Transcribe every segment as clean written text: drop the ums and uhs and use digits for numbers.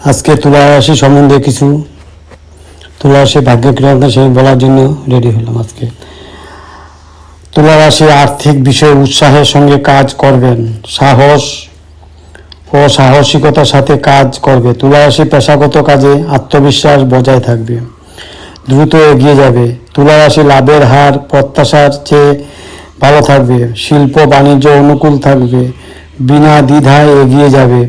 আজকে তুলা রাশি সম্বন্ধে কিছু তুলা রাশি ভাগ্য ক্রিয়া সেই বলার জন্য রেডি হলাম। আজকে তুলা রাশি আর্থিক বিষয়ে উৎসাহের সঙ্গে কাজ করবেন, সাহস ও সাহসিকতার সাথে কাজ করবে। তুলা রাশি পেশাগত কাজে আত্মবিশ্বাস বজায় থাকবে, দ্রুত এগিয়ে যাবে। তুলা রাশি লাভের হার প্রত্যাশার চেয়ে ভালো থাকবে, শিল্প বাণিজ্য অনুকূল থাকবে, বিনা দ্বিধায় এগিয়ে যাবে।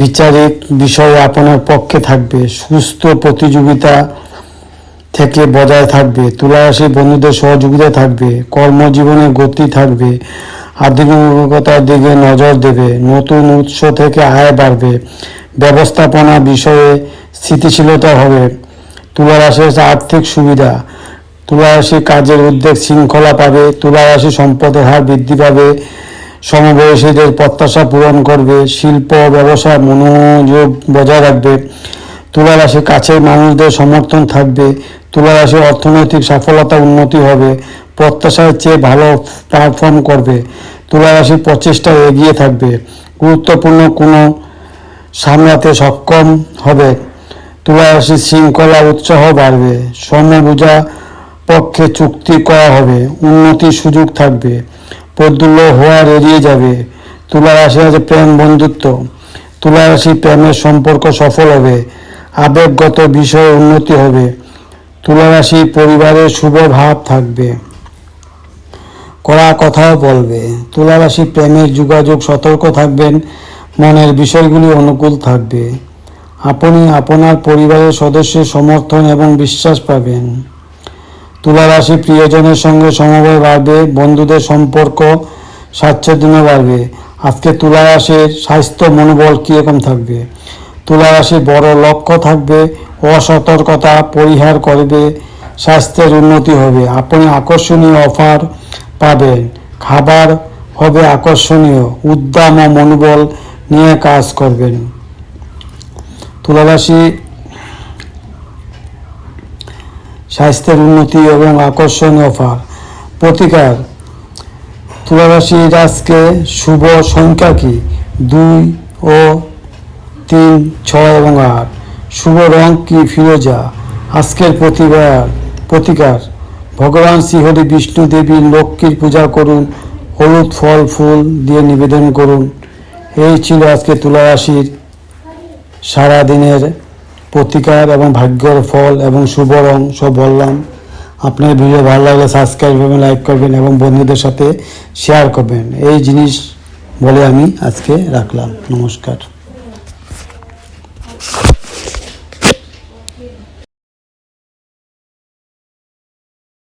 বিচারিক বিষয় আপনার পক্ষে থাকবে, সুস্থ প্রতিযোগিতা থেকে বজায় থাকবে। তুলা রাশি বন্ধুদের সহযোগিতা থাকবে, কর্মজীবনে গতি থাকবে, আধুনিকতার দিকে নজর দেবে, নতুন উৎস থেকে আয় বাড়বে, ব্যবস্থাপনা বিষয়ে স্থিতিশীলতা হবে। তুলা রাশির আর্থিক সুবিধা, তুলা রাশি কাজের উদ্যোগ শৃঙ্খলা পাবে, তুলা রাশি সম্পদের হার বৃদ্ধি পাবে, সমবয়সীদের প্রত্যাশা পূরণ করবে, শিল্প ব্যবসা মনোযোগ বজায় রাখবে। তুলা রাশি কাছের মানুষদের সমর্থন থাকবে, তুলা রাশি অর্থনৈতিক সফলতা উন্নতি হবে, প্রত্যাশার চেয়ে ভালো পারফর্ম করবে। তুলা রাশি প্রচেষ্টা এগিয়ে থাকবে, গুরুত্বপূর্ণ কোনো সামলাতে সক্ষম হবে। তুলা রাশি শৃঙ্খলা উৎসাহ বাড়বে, সমবুঝা পক্ষে চুক্তি করা হবে, উন্নতির সুযোগ থাকবে, প্রদ্যুল্ল হওয়ার এড়িয়ে যাবে। তুলা রাশি আছে প্রেম বন্ধুত্ব, তুলা রাশি প্রেমের সম্পর্ক সফল হবে, আবেগগত বিষয়ে উন্নতি হবে। তুলা রাশি পরিবারের শুভ ভাব থাকবে, কড়া কথাও বলবে। তুলা রাশি প্রেমের যোগাযোগ সতর্ক থাকবেন, মনের বিষয়গুলি অনুকূল থাকবে। আপনি আপনার পরিবারের সদস্যের সমর্থন এবং বিশ্বাস পাবেন। তুলা রাশি প্রিয়জনের সঙ্গে সমবায় বাড়বে, বন্ধুদের সম্পর্ক স্বাচ্ছন্দ্য বাড়বে। আজকে তুলা রাশির স্বাস্থ্য মনোবল কীরকম থাকবে? তুলা রাশি বড় লক্ষ্য থাকবে, অসতর্কতা পরিহার করবে, স্বাস্থ্যের উন্নতি হবে, আপনি আকর্ষণীয় অফার পাবেন, খাবার হবে আকর্ষণীয়, উদ্যম ও মনোবল নিয়ে কাজ করবেন। তুলা রাশি স্বাস্থ্যের উন্নতি এবং আকর্ষণীয় অফার। প্রতিকার, তুলা রাশির আজকে শুভ সংখ্যা কি? 2 ও 3, 6 এবং 8। শুভ রং কি? ফিরোজা। আজকের প্রতিকার, ভগবান শ্রীহরি বিষ্ণু দেবী লক্ষ্মীর পূজা করুন, হলুদ ফল ফুল দিয়ে নিবেদন করুন। এই ছিল আজকে তুলা রাশির সারাদিনের প্রতিকার এবং ভাগ্যের ফল এবং শুভ রং সব বললাম। আপনার ভিডিও ভালো লাগলে সাবস্ক্রাইব করবেন, লাইক করবেন এবং বন্ধুদের সাথে শেয়ার করবেন। এই জিনিস বলে আমি আজকে রাখলাম। নমস্কার।